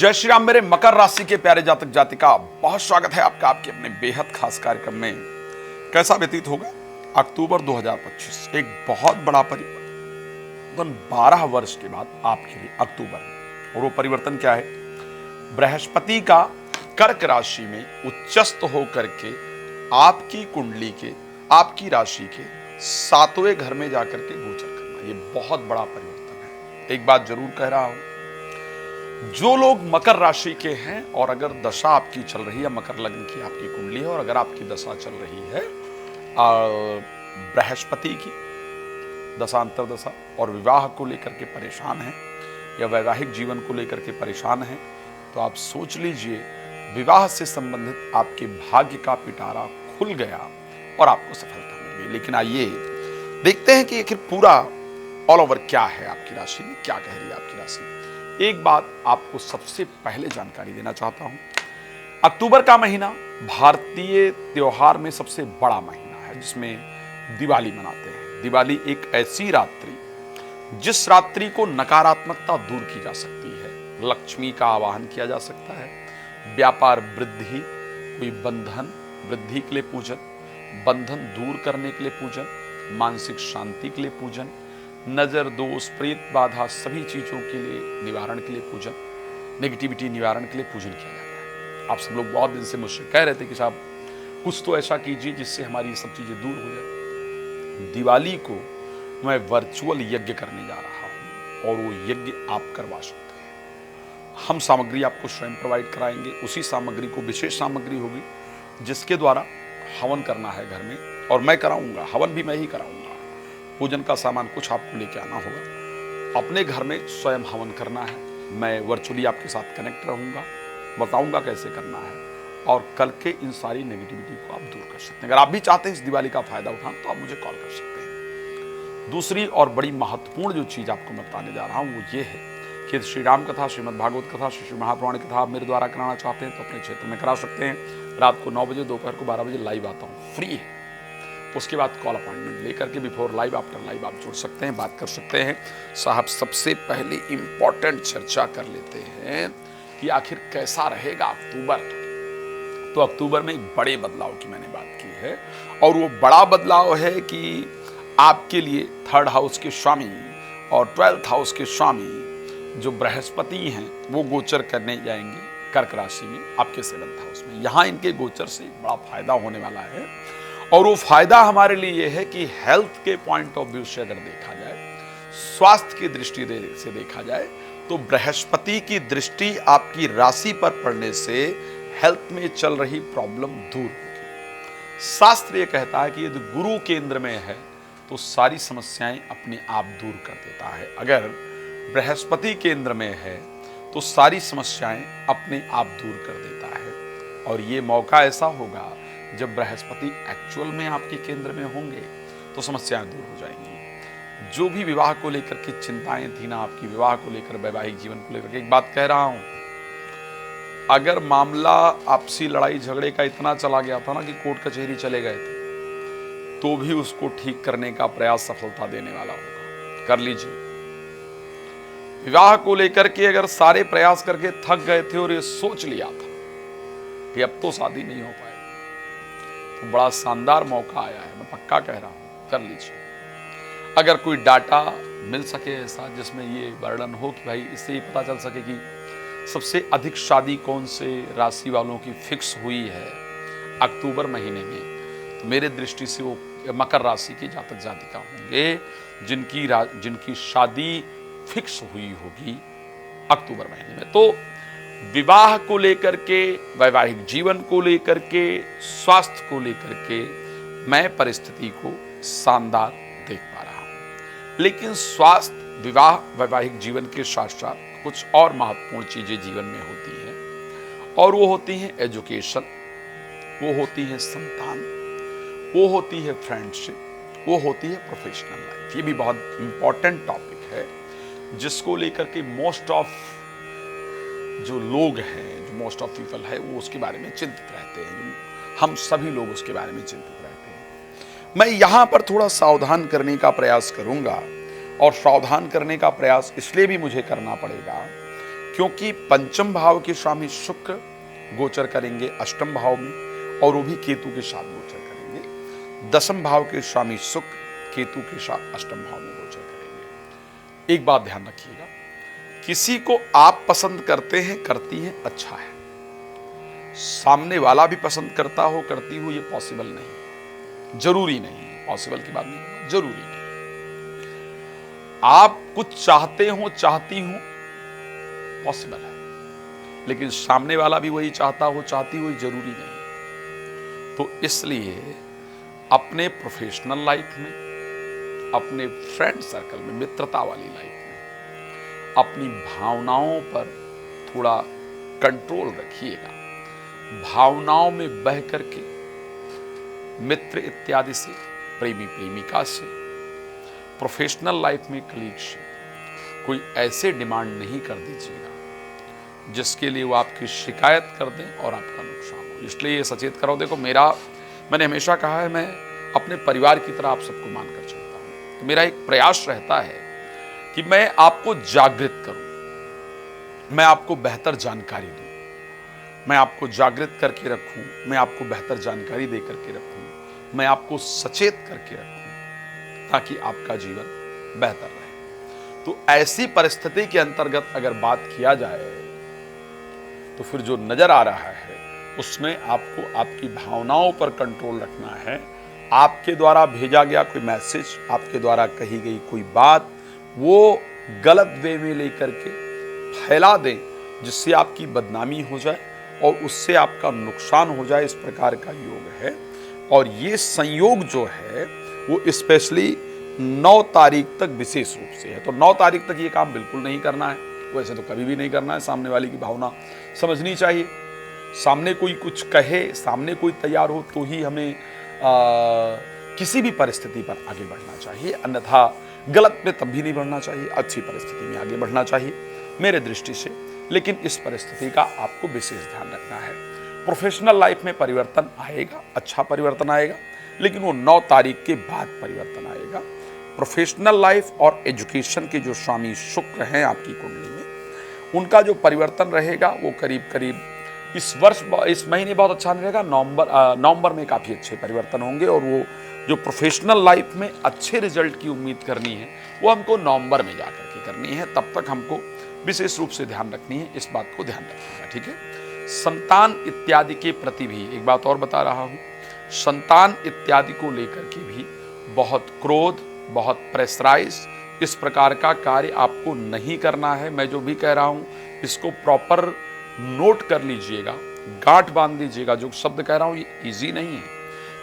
जय श्री राम। मेरे मकर राशि के प्यारे जातक जातिका, बहुत स्वागत है आपका आपके अपने बेहद खास कार्यक्रम में। कैसा व्यतीत होगा अक्टूबर 2025, एक बहुत बड़ा परिवर्तन 12 वर्ष के बाद आपके लिए अक्टूबर में। और वो परिवर्तन क्या है? बृहस्पति का कर्क राशि में उच्चस्थ होकर के आपकी कुंडली के, आपकी राशि के 7वें घर में जाकर के गोचर करना, ये बहुत बड़ा परिवर्तन है। एक बात जरूर कह रहा हूं, जो लोग मकर राशि के हैं और अगर दशा आपकी चल रही है, मकर लग्न की आपकी कुंडली है और अगर आपकी दशा चल रही है बृहस्पति की दशा, अंतरदशा, और विवाह को लेकर के परेशान हैं या वैवाहिक जीवन को लेकर के परेशान हैं, तो आप सोच लीजिए विवाह से संबंधित आपके भाग्य का पिटारा खुल गया और आपको सफलता मिल गई। लेकिन आइए देखते हैं कि आखिर पूरा ऑल ओवर क्या है, आपकी राशि में क्या कह रही है आपकी राशि। एक बात आपको सबसे पहले जानकारी देना चाहता हूं, अक्टूबर का महीना भारतीय त्योहार में सबसे बड़ा महीना है, जिसमें दिवाली मनाते हैं। दिवाली एक ऐसी रात्रि जिस रात्रि को नकारात्मकता दूर की जा सकती है, लक्ष्मी का आवाहन किया जा सकता है, व्यापार वृद्धि, कोई बंधन वृद्धि के लिए पूजन, बंधन दूर करने के लिए पूजन, मानसिक शांति के लिए पूजन, नजर दोष प्रेत बाधा सभी चीजों के लिए निवारण के लिए पूजन, नेगेटिविटी निवारण के लिए पूजन किया जाता है। आप सब लोग बहुत दिन से मुझसे कह रहे थे कि साहब कुछ तो ऐसा कीजिए जिससे हमारी ये सब चीजें दूर हो जाए। दिवाली को मैं वर्चुअल यज्ञ करने जा रहा हूं और वो यज्ञ आप करवा सकते हैं। हम सामग्री आपको स्वयं प्रोवाइड कराएंगे। उसी सामग्री को, विशेष सामग्री होगी जिसके द्वारा हवन करना है घर में, और मैं कराऊंगा, हवन भी मैं ही कराऊंगा। पूजन का सामान कुछ आपको लेके आना होगा, अपने घर में स्वयं हवन करना है। मैं वर्चुअली आपके साथ कनेक्ट रहूंगा, बताऊंगा कैसे करना है, और कल के इन सारी नेगेटिविटी को आप दूर कर सकते हैं। अगर आप भी चाहते हैं इस दिवाली का फायदा उठाएं तो आप मुझे कॉल कर सकते हैं। दूसरी और बड़ी महत्वपूर्ण जो चीज आपको मैं बताने जा रहा हूं वो ये है कि श्री राम कथा, श्रीमद् भागवत कथा, श्री महापुराण कथा आप मेरे द्वारा कराना चाहते हैं तो अपने क्षेत्र में करा सकते हैं। रात को 9 बजे, दोपहर को 12 बजे लाइव आता हूँ, फ्री है। उसके बाद कॉल अपॉइंटमेंट लेकर के बिफोर लाइव, आफ्टर लाइव आप जुड़ सकते हैं, बात कर सकते हैं। साहब, सबसे पहले इंपॉर्टेंट चर्चा कर लेते हैं कि आखिर कैसा रहेगा अक्टूबर। तो अक्टूबर में एक बड़े बदलाव की मैंने बात की है, और वो बड़ा बदलाव है कि आपके लिए 3rd हाउस के स्वामी और 12th हाउस के स्वामी जो बृहस्पति हैं वो गोचर करने जाएंगे कर्क राशि में, आपके 7th हाउस में। यहाँ इनके गोचर से बड़ा फायदा होने वाला है, और वो फायदा हमारे लिए ये है कि हेल्थ के पॉइंट ऑफ व्यू से अगर देखा जाए, स्वास्थ्य की दृष्टि से देखा जाए, तो बृहस्पति की दृष्टि आपकी राशि पर पड़ने से हेल्थ में चल रही प्रॉब्लम दूर होगी। शास्त्र ये कहता है कि यदि गुरु केंद्र में है तो सारी समस्याएं अपने आप दूर कर देता है। अगर बृहस्पति केंद्र में है तो सारी समस्याएं अपने आप दूर कर देता है। और ये मौका ऐसा होगा जब बृहस्पति एक्चुअल में आपके केंद्र में होंगे तो समस्याएं दूर हो जाएंगी। जो भी विवाह को लेकर के चिंताएं थी ना आपकी, विवाह को लेकर, वैवाहिक जीवन को लेकर, एक बात कह रहा हूं, अगर मामला आपसी लड़ाई झगड़े का इतना चला गया था ना कि कोर्ट कचहरी चले गए थे, तो भी उसको ठीक करने का प्रयास सफलता देने वाला होगा। कर लीजिए। विवाह को लेकर के अगर सारे प्रयास करके थक गए थे और ये सोच लिया था कि अब तो शादी नहीं हो पाएगी, तो बड़ा शानदार मौका आया है, मैं पक्का कह रहा हूं, कर लीजिए। अगर कोई डाटा मिल सके ऐसा जिसमें ये वर्णन हो कि भाई इससे ये पता चल सके कि सबसे अधिक शादी कौन से राशि वालों की फिक्स हुई है अक्टूबर महीने में, तो मेरे दृष्टि से वो मकर राशि के जातक जातिका होंगे जिनकी शादी फिक्स हुई होगी अक्टूबर महीने में। तो विवाह को लेकर के, वैवाहिक जीवन को लेकर के, स्वास्थ्य को लेकर के मैं परिस्थिति को शानदार देख पा रहा हूं। लेकिन स्वास्थ्य, विवाह, वैवाहिक जीवन के साथ साथ कुछ और महत्वपूर्ण चीजें जीवन में होती हैं, और वो होती हैं एजुकेशन, वो होती है संतान, वो होती है फ्रेंडशिप, वो होती है प्रोफेशनल लाइफ। ये भी बहुत इंपॉर्टेंट टॉपिक है जिसको लेकर के मोस्ट ऑफ जो लोग हैं, जो मोस्ट ऑफ पीपल है, वो उसके बारे में चिंतित रहते हैं। हम सभी लोग उसके बारे में चिंतित रहते हैं। मैं यहां पर थोड़ा सावधान करने का प्रयास करूंगा, और सावधान करने का प्रयास इसलिए भी मुझे करना पड़ेगा क्योंकि पंचम भाव के स्वामी शुक्र गोचर करेंगे अष्टम भाव में और वो भी केतु के साथ गोचर करेंगे। दसम भाव के स्वामी शुक्र केतु के साथ अष्टम भाव में गोचर करेंगे। एक बात ध्यान रखिएगा, किसी को आप पसंद करते हैं करती हैं अच्छा है, सामने वाला भी पसंद करता हो करती हो ये पॉसिबल नहीं है, जरूरी नहीं है, पॉसिबल की बात नहीं, जरूरी नहीं। आप कुछ चाहते हो चाहती हो पॉसिबल है, लेकिन सामने वाला भी वही चाहता हो चाहती हो जरूरी नहीं। तो इसलिए अपने प्रोफेशनल लाइफ में, अपने फ्रेंड सर्कल में, मित्रता वाली लाइफ में अपनी भावनाओं पर थोड़ा कंट्रोल रखिएगा। भावनाओं में बह करके मित्र इत्यादि से, प्रेमी प्रेमिका से, प्रोफेशनल लाइफ में कलीग से कोई ऐसे डिमांड नहीं कर दीजिएगा जिसके लिए वो आपकी शिकायत कर दें और आपका नुकसान हो। इसलिए ये सचेत करो। देखो मैंने हमेशा कहा है, मैं अपने परिवार की तरह आप सबको मानकर चलता हूं। तो मेरा एक प्रयास रहता है कि मैं आपको जागृत करूं, मैं आपको बेहतर जानकारी दूं, मैं आपको जागृत करके रखूं, मैं आपको बेहतर जानकारी दे करके रखूं, मैं आपको सचेत करके रखूं ताकि आपका जीवन बेहतर रहे। तो ऐसी परिस्थिति के अंतर्गत अगर बात किया जाए तो फिर जो नजर आ रहा है उसमें आपको आपकी भावनाओं पर कंट्रोल रखना है। आपके द्वारा भेजा गया कोई मैसेज, आपके द्वारा कही गई कोई बात, वो गलत वे में लेकर के फैला दें जिससे आपकी बदनामी हो जाए और उससे आपका नुकसान हो जाए, इस प्रकार का योग है। और ये संयोग जो है वो स्पेशली 9 तारीख तक विशेष रूप से है। तो 9 तारीख तक ये काम बिल्कुल नहीं करना है, वैसे तो कभी भी नहीं करना है। सामने वाले की भावना समझनी चाहिए, सामने कोई कुछ कहे, सामने कोई तैयार हो तो ही हमें किसी भी परिस्थिति पर आगे बढ़ना चाहिए, अन्यथा गलत पे तब भी नहीं बढ़ना चाहिए, अच्छी परिस्थिति में आगे बढ़ना चाहिए मेरे दृष्टि से। लेकिन इस परिस्थिति का आपको विशेष ध्यान रखना है। प्रोफेशनल लाइफ में परिवर्तन आएगा, अच्छा परिवर्तन आएगा, लेकिन वो 9 तारीख के बाद परिवर्तन आएगा। प्रोफेशनल लाइफ और एजुकेशन के जो स्वामी शुक्र हैं आपकी कुंडली में, उनका जो परिवर्तन रहेगा वो करीब करीब इस महीने बहुत अच्छा नहीं रहेगा। नवंबर में काफ़ी अच्छे परिवर्तन होंगे और वो जो प्रोफेशनल लाइफ में अच्छे रिजल्ट की उम्मीद करनी है वो हमको नवंबर में जाकर के करनी है। तब तक हमको विशेष रूप से ध्यान रखनी है, इस बात को ध्यान रखिएगा, ठीक है। संतान इत्यादि के प्रति भी एक बात और बता रहा हूँ, संतान इत्यादि को लेकर के भी बहुत क्रोध, बहुत प्रेशराइज, इस प्रकार का कार्य आपको नहीं करना है। मैं जो भी कह रहा हूँ इसको प्रॉपर नोट कर लीजिएगा, गांठ बांध लीजिएगा। जो शब्द कह रहा हूँ ये इजी नहीं है,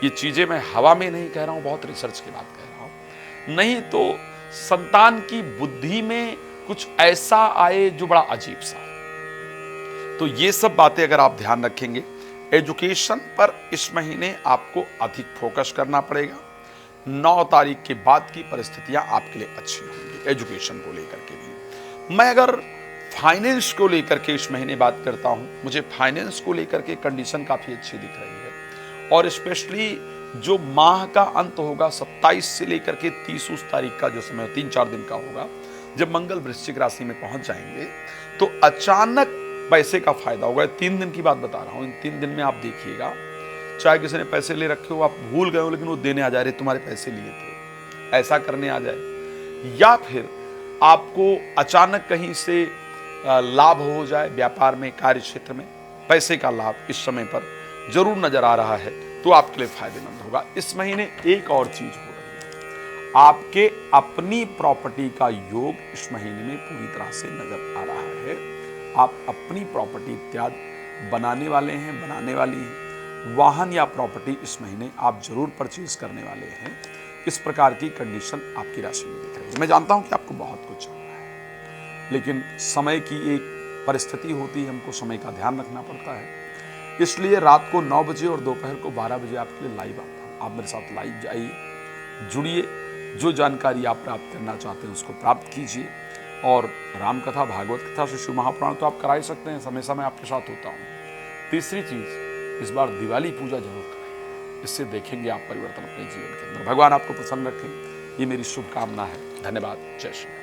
ये चीजें मैं हवा में नहीं कह रहा हूँ, बहुत रिसर्च के बाद कह रहा हूँ। नहीं तो संतान की बुद्धि में कुछ ऐसा आए जो बड़ा अजीब सा। तो ये सब बातें अगर आप ध्यान रखेंगे, एजुकेशन पर इस महीने आपको अधिक फोकस करना पड़ेगा। 9 तारीख के बाद की परिस्थितियां आपके लिए अच्छी होंगी एजुकेशन को लेकर के भी। मैं अगर फाइनेंस को लेकर के इस महीने बात करता हूं, मुझे फाइनेंस को लेकर के कंडीशन काफी अच्छी दिख रही है। और स्पेशली जो माह का अंत होगा 27 से लेकर के 30 तारीख का जो समय 3-4 दिन का होगा, जब मंगल वृश्चिक राशि में पहुंच जाएंगे तो अचानक पैसे का फायदा होगा। 3 दिन की बात बता रहा हूं, इन 3 दिन में आप देखिएगा, चाहे किसी ने पैसे ले रखे हो, आप भूल गए हो लेकिन वो देने आ जा रहे तुम्हारे पैसे लिए थे, ऐसा करने आ जाए, या फिर आपको अचानक कहीं से लाभ हो जाए व्यापार में, कार्य क्षेत्र में पैसे का लाभ इस समय पर जरूर नजर आ रहा है, तो आपके लिए फायदेमंद होगा। इस महीने एक और चीज हो रही है, आपके अपनी प्रॉपर्टी का योग इस महीने में पूरी तरह से नजर आ रहा है। आप अपनी प्रॉपर्टी इत्यादि बनाने वाले हैं, बनाने वाली हैं। वाहन या प्रॉपर्टी इस महीने आप जरूर परचेज करने वाले हैं। इस प्रकार की कंडीशन आपकी राशि में दिख रही है। मैं जानता हूं कि आपको बहुत कुछ चाहिए है, लेकिन समय की एक परिस्थिति होती है, हमको समय का ध्यान रखना पड़ता है। इसलिए रात को 9 बजे और दोपहर को 12 बजे आपके लिए लाइव आता हूँ। आप मेरे साथ लाइव जाइए, जुड़िए, जो जानकारी आप प्राप्त करना चाहते हैं उसको प्राप्त कीजिए। और राम कथा, भागवत कथा से शिव महापुराण तो आप करा ही सकते हैं, समय समय आपके साथ होता हूँ। तीसरी चीज, इस बार दिवाली पूजा जरूर करें, इससे देखेंगे आप परिवर्तन अपने जीवन के अंदर। भगवान आपको प्रसन्न रखें, ये मेरी शुभकामना है। धन्यवाद। जय श्री।